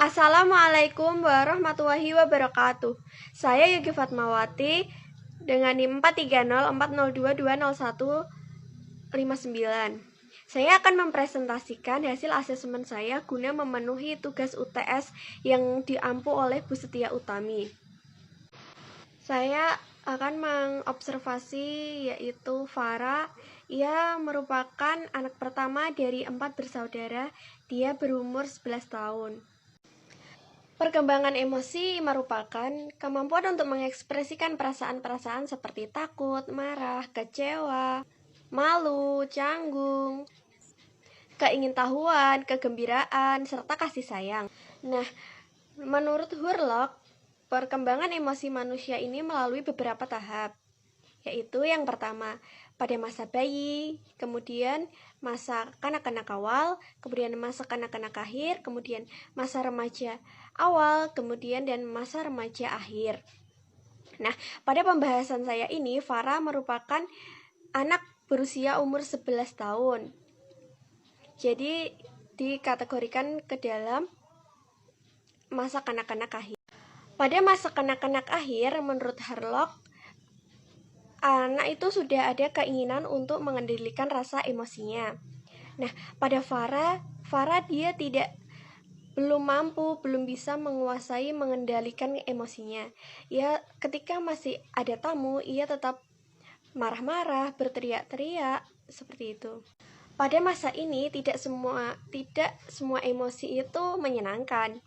Assalamualaikum warahmatullahi wabarakatuh. Saya Yogi Fatmawati dengan NIM 43040220159. Saya akan mempresentasikan hasil asesmen saya guna memenuhi tugas UTS yang diampu oleh Bu Setia Utami. Saya akan mengobservasi yaitu Farah. Ia merupakan anak pertama dari 4 bersaudara. Dia berumur 11 tahun. Perkembangan emosi merupakan kemampuan untuk mengekspresikan perasaan-perasaan seperti takut, marah, kecewa, malu, canggung, keingintahuan, kegembiraan, serta kasih sayang. Nah, menurut Hurlock, perkembangan emosi manusia ini melalui beberapa tahap, yaitu yang pertama, pada masa bayi, kemudian masa kanak-kanak awal, kemudian masa kanak-kanak akhir, kemudian masa remaja awal, kemudian dan masa remaja akhir. Nah, pada pembahasan saya ini, Farah merupakan anak berusia umur 11 tahun. Jadi, dikategorikan ke dalam masa kanak-kanak akhir. Pada masa kanak-kanak akhir, menurut Hurlock, anak itu sudah ada keinginan untuk mengendalikan rasa emosinya. Nah, pada Farah dia belum mampu, belum bisa menguasai mengendalikan emosinya. Ya, ketika masih ada tamu, ia tetap marah-marah, berteriak-teriak, seperti itu. Pada masa ini tidak semua emosi itu menyenangkan.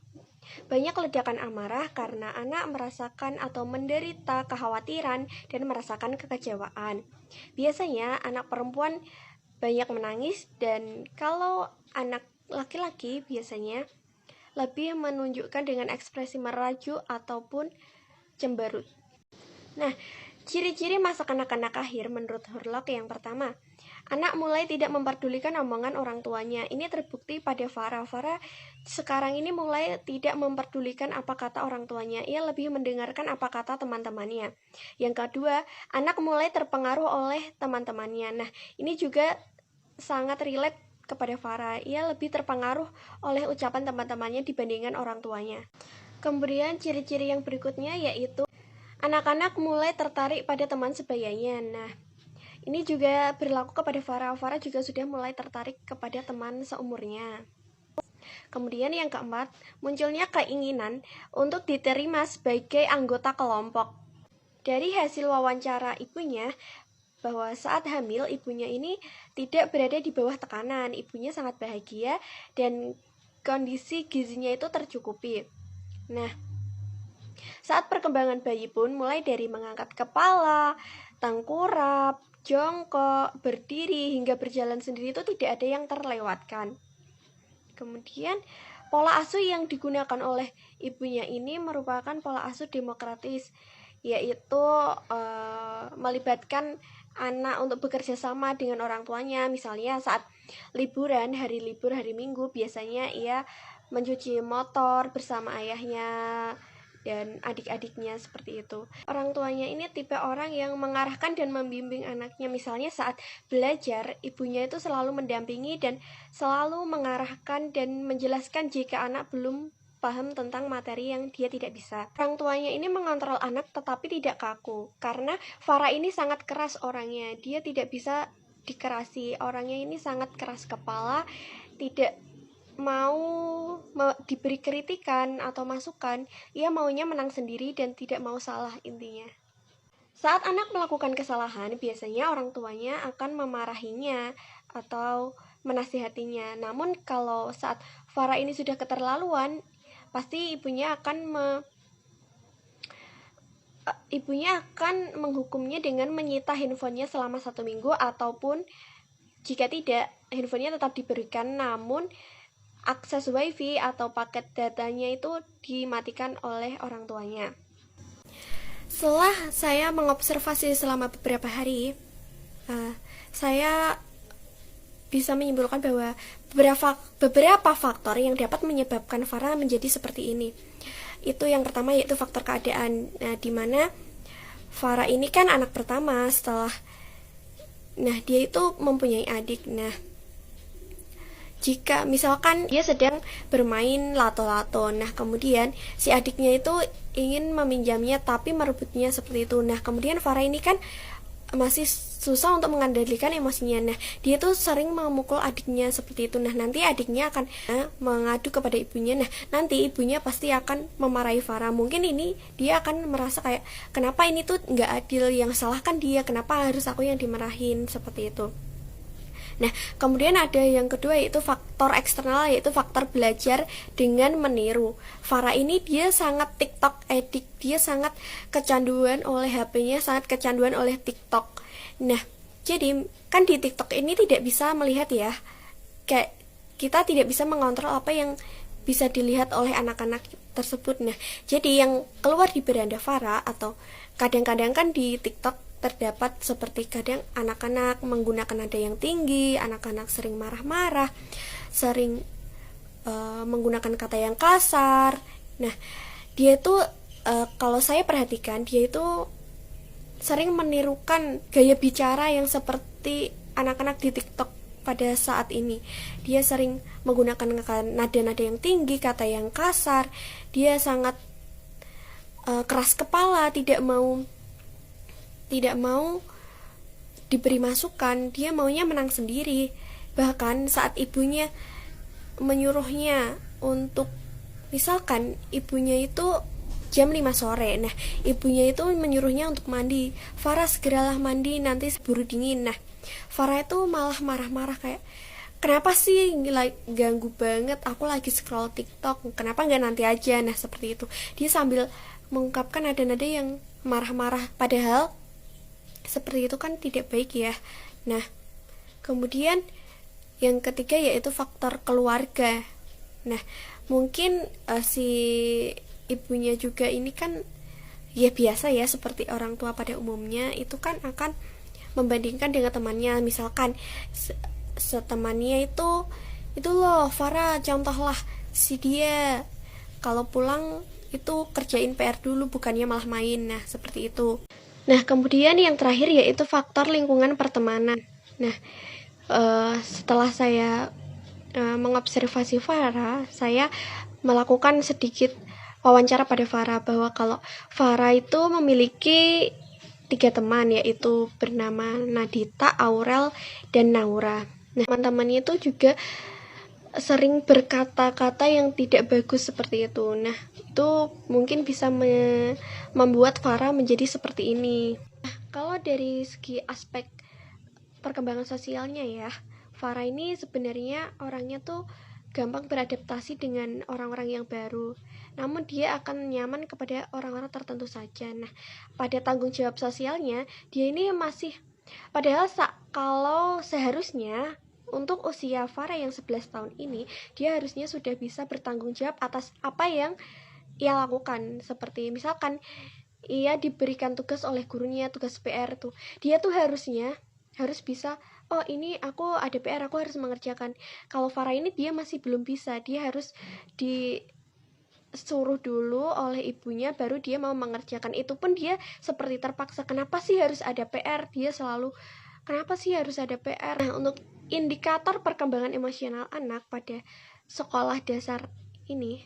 Banyak ledakan amarah karena anak merasakan atau menderita kekhawatiran dan merasakan kekecewaan. Biasanya anak perempuan banyak menangis, dan kalau anak laki-laki biasanya lebih menunjukkan dengan ekspresi merajuk ataupun cemberut. Nah, ciri-ciri masa kanak-kanak akhir menurut Hurlock yang pertama, anak mulai tidak memperdulikan omongan orang tuanya. Ini terbukti pada Farah. Farah sekarang ini mulai tidak memperdulikan apa kata orang tuanya. Ia lebih mendengarkan apa kata teman-temannya. Yang kedua, anak mulai terpengaruh oleh teman-temannya. Nah, ini juga sangat relate kepada Farah. Ia lebih terpengaruh oleh ucapan teman-temannya dibandingkan orang tuanya. Kemudian ciri-ciri yang berikutnya yaitu anak-anak mulai tertarik pada teman sebayanya. Nah, ini juga berlaku kepada Farah. Farah juga sudah mulai tertarik kepada teman seumurnya. Kemudian yang keempat, munculnya keinginan untuk diterima sebagai anggota kelompok. Dari hasil wawancara ibunya, bahwa saat hamil ibunya ini tidak berada di bawah tekanan. Ibunya sangat bahagia dan kondisi gizinya itu tercukupi. Nah, saat perkembangan bayi pun mulai dari mengangkat kepala, tengkurap, jongkok, berdiri, hingga berjalan sendiri itu tidak ada yang terlewatkan. Kemudian pola asuh yang digunakan oleh ibunya ini merupakan pola asuh demokratis, yaitu melibatkan anak untuk bekerja sama dengan orang tuanya. Misalnya saat liburan, hari libur, hari Minggu, biasanya ia mencuci motor bersama ayahnya dan adik-adiknya, seperti itu. Orang tuanya ini tipe orang yang mengarahkan dan membimbing anaknya. Misalnya saat belajar, ibunya itu selalu mendampingi dan selalu mengarahkan dan menjelaskan jika anak belum paham tentang materi yang dia tidak bisa. Orang tuanya ini mengontrol anak tetapi tidak kaku, karena Farah ini sangat keras orangnya. Dia tidak bisa dikerasi. Orangnya ini sangat keras kepala, tidak mau diberi kritikan atau masukan. Ia maunya menang sendiri dan tidak mau salah, intinya. Saat anak melakukan kesalahan, biasanya orang tuanya akan memarahinya atau menasihatinya. Namun kalau saat Farah ini sudah keterlaluan, pasti ibunya akan menghukumnya dengan menyita handphonenya selama 1 minggu, ataupun jika tidak, handphonenya tetap diberikan, namun akses wifi atau paket datanya itu dimatikan oleh orang tuanya. Setelah saya mengobservasi selama beberapa hari, saya bisa menyimpulkan bahwa beberapa faktor yang dapat menyebabkan Farah menjadi seperti ini. Itu yang pertama, yaitu faktor keadaan. Nah, dimana Farah ini kan anak pertama dia itu mempunyai adik. Nah, jika misalkan dia sedang bermain lato-lato, nah kemudian si adiknya itu ingin meminjamnya tapi merebutnya seperti itu. Nah kemudian Farah ini kan masih susah untuk mengendalikan emosinya. Nah, dia tuh sering memukul adiknya seperti itu. Nah, nanti adiknya akan mengadu kepada ibunya. Nah, nanti ibunya pasti akan memarahi Farah. Mungkin ini dia akan merasa kayak, kenapa ini tuh nggak adil, yang salah kan dia, kenapa harus aku yang dimarahin, seperti itu. Nah, kemudian ada yang kedua yaitu faktor eksternal, yaitu faktor belajar dengan meniru. Farah ini dia sangat TikTok addict, dia sangat kecanduan oleh HP-nya, sangat kecanduan oleh TikTok. Nah, jadi kan di TikTok ini tidak bisa melihat ya, kayak kita tidak bisa mengontrol apa yang bisa dilihat oleh anak-anak tersebut. Nah, jadi yang keluar di beranda Farah, atau kadang-kadang kan di TikTok terdapat seperti kadang anak-anak menggunakan nada yang tinggi, anak-anak sering marah-marah, sering menggunakan kata yang kasar. Nah, dia itu kalau saya perhatikan, dia itu sering menirukan gaya bicara yang seperti anak-anak di TikTok pada saat ini. Dia sering menggunakan nada-nada yang tinggi, kata yang kasar. Dia sangat keras kepala, tidak mau diberi masukan, dia maunya menang sendiri. Bahkan saat ibunya menyuruhnya untuk, misalkan ibunya itu jam 5 sore, nah ibunya itu menyuruhnya untuk mandi, Farah segeralah mandi, nanti buru dingin. Nah, Farah itu malah marah-marah kayak, kenapa sih ganggu banget, aku lagi scroll TikTok, kenapa nggak nanti aja. Nah, seperti itu, dia sambil mengungkapkan nada-nada yang marah-marah, padahal seperti itu kan tidak baik ya. Nah, kemudian yang ketiga yaitu faktor keluarga. Nah, mungkin si ibunya juga ini kan ya biasa ya, seperti orang tua pada umumnya itu kan akan membandingkan dengan temannya. Misalkan setemannya itu loh Farah, contohlah si dia kalau pulang itu kerjain PR dulu, bukannya malah main. Nah, seperti itu. Nah, kemudian yang terakhir yaitu faktor lingkungan pertemanan. Nah, setelah saya mengobservasi Farah, saya melakukan sedikit wawancara pada Farah, bahwa kalau Farah itu memiliki 3 teman, yaitu bernama Nadita, Aurel, dan Naura. Nah, teman-temannya itu juga sering berkata-kata yang tidak bagus seperti itu. Nah, itu mungkin bisa membuat Farah menjadi seperti ini. Nah, kalau dari segi aspek perkembangan sosialnya ya, Farah ini sebenarnya orangnya tuh gampang beradaptasi dengan orang-orang yang baru. Namun dia akan nyaman kepada orang-orang tertentu saja. Nah, pada tanggung jawab sosialnya, dia ini masih, padahal kalau seharusnya untuk usia Farah yang 11 tahun ini, dia harusnya sudah bisa bertanggung jawab atas apa yang ia lakukan. Seperti misalkan ia diberikan tugas oleh gurunya, tugas PR tuh, dia tuh harus bisa, oh ini aku ada PR, aku harus mengerjakan. Kalau Farah ini dia masih belum bisa, dia harus disuruh dulu oleh ibunya baru dia mau mengerjakan. Itu pun dia seperti terpaksa. Kenapa sih harus ada PR? Dia selalu, kenapa sih harus ada PR? Nah, untuk indikator perkembangan emosional anak pada sekolah dasar ini,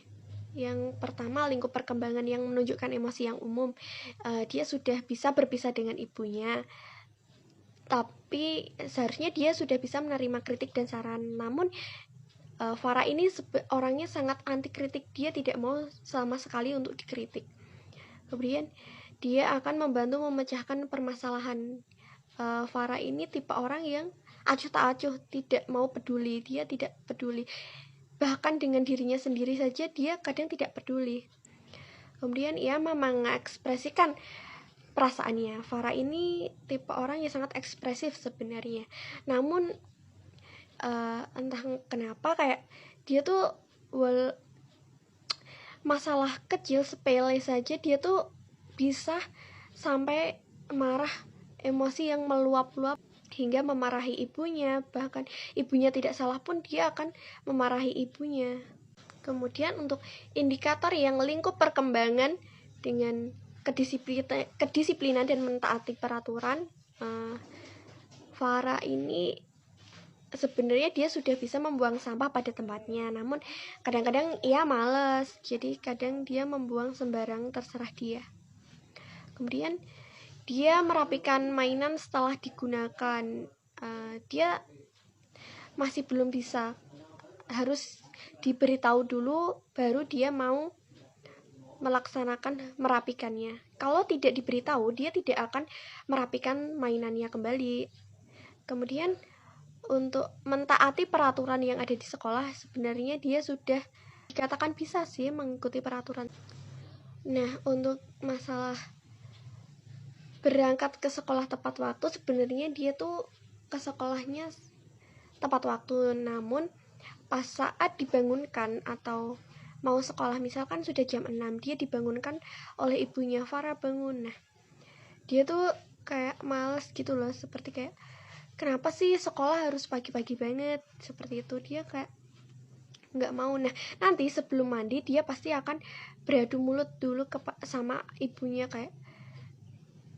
yang pertama, lingkup perkembangan yang menunjukkan emosi yang umum. Dia sudah bisa berpisah dengan ibunya, tapi seharusnya dia sudah bisa menerima kritik dan saran. Namun Farah ini orangnya sangat anti kritik, dia tidak mau sama sekali untuk dikritik. Kemudian dia akan membantu memecahkan permasalahan. Farah ini tipe orang yang acuh tak acuh, tidak mau peduli, dia tidak peduli. Bahkan dengan dirinya sendiri saja dia kadang tidak peduli. Kemudian ia mengekspresikan perasaannya. Farah ini tipe orang yang sangat ekspresif sebenarnya. Namun entah kenapa kayak dia tuh masalah kecil sepele saja dia tuh bisa sampai marah, emosi yang meluap-luap hingga memarahi ibunya. Bahkan ibunya tidak salah pun dia akan memarahi ibunya. Kemudian untuk indikator yang lingkup perkembangan dengan kedisiplinan dan mentaati peraturan, Farah ini sebenarnya dia sudah bisa membuang sampah pada tempatnya, namun kadang-kadang ia malas, jadi kadang dia membuang sembarang terserah dia. Kemudian dia merapikan mainan setelah digunakan. Dia masih belum bisa, harus diberitahu dulu baru dia mau melaksanakan merapikannya. Kalau tidak diberitahu, dia tidak akan merapikan mainannya kembali. Kemudian untuk mentaati peraturan yang ada di sekolah, sebenarnya dia sudah dikatakan bisa sih mengikuti peraturan. Nah, untuk masalah berangkat ke sekolah tepat waktu, sebenarnya dia tuh ke sekolahnya tepat waktu, namun pas saat dibangunkan atau mau sekolah, misalkan sudah jam 6, dia dibangunkan oleh ibunya, Farah bangun. Nah, dia tuh kayak males gitu loh, seperti kayak kenapa sih sekolah harus pagi-pagi banget, seperti itu. Dia kayak nggak mau. Nah, nanti sebelum mandi dia pasti akan beradu mulut dulu sama ibunya, kayak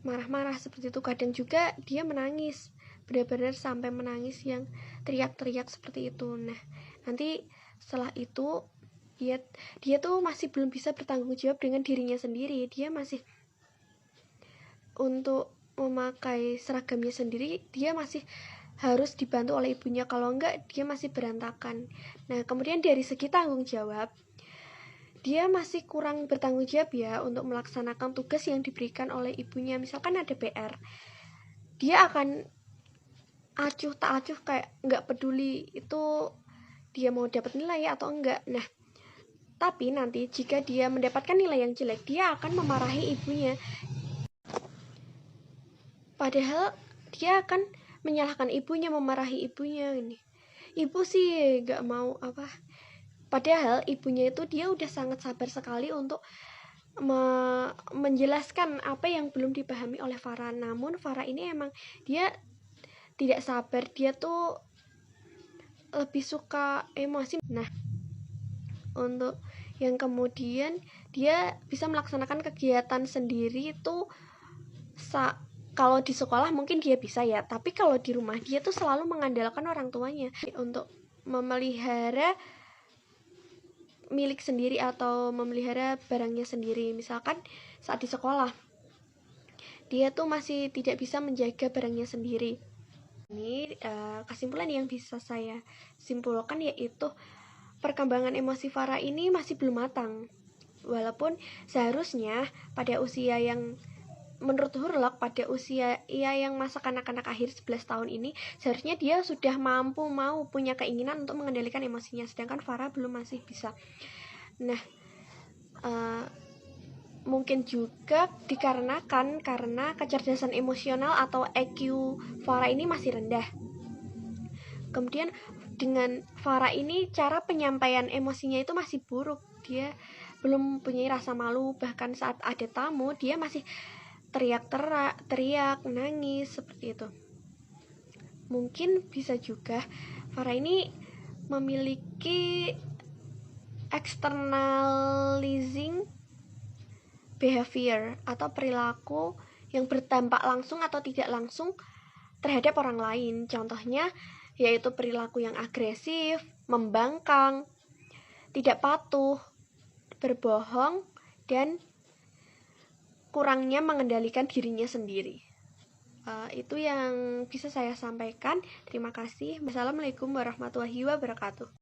marah-marah seperti itu. Kadang juga dia menangis, benar-benar sampai menangis yang teriak-teriak seperti itu. Nah, nanti setelah itu dia tuh masih belum bisa bertanggung jawab dengan dirinya sendiri. Dia masih untuk memakai seragamnya sendiri, dia masih harus dibantu oleh ibunya, kalau enggak dia masih berantakan. Nah, kemudian dari segi tanggung jawab, dia masih kurang bertanggung jawab ya untuk melaksanakan tugas yang diberikan oleh ibunya. Misalkan ada PR, dia akan acuh tak acuh, kayak nggak peduli itu dia mau dapat nilai atau enggak. Nah, tapi nanti jika dia mendapatkan nilai yang jelek, dia akan memarahi ibunya. Padahal dia akan menyalahkan ibunya, memarahi ibunya ini. Ibu sih gak mau apa. Padahal ibunya itu dia udah sangat sabar sekali untuk menjelaskan apa yang belum dipahami oleh Farah. Namun Farah ini emang dia tidak sabar, dia tuh lebih suka emosi. Nah, untuk yang kemudian dia bisa melaksanakan kegiatan sendiri itu kalau di sekolah mungkin dia bisa ya, tapi kalau di rumah dia tuh selalu mengandalkan orang tuanya untuk memelihara milik sendiri atau memelihara barangnya sendiri. Misalkan saat di sekolah dia tuh masih tidak bisa menjaga barangnya sendiri. Ini kesimpulan yang bisa saya simpulkan yaitu perkembangan emosi Farah ini masih belum matang. Walaupun seharusnya pada usia yang menurut Hurlok, pada usia ia yang masa kanak-kanak akhir 11 tahun ini, seharusnya dia sudah mau punya keinginan untuk mengendalikan emosinya, sedangkan Farah belum, masih bisa. Nah, mungkin juga dikarenakan karena kecerdasan emosional atau EQ Farah ini masih rendah. Kemudian dengan Farah ini cara penyampaian emosinya itu masih buruk. Dia belum punya rasa malu, bahkan saat ada tamu dia masih teriak, nangis seperti itu. Mungkin bisa juga Farah ini memiliki externalizing behavior atau perilaku yang berdampak langsung atau tidak langsung terhadap orang lain. Contohnya yaitu perilaku yang agresif, membangkang, tidak patuh, berbohong, dan kurangnya mengendalikan dirinya sendiri. Itu yang bisa saya sampaikan. Terima kasih. Wassalamualaikum warahmatullahi wabarakatuh.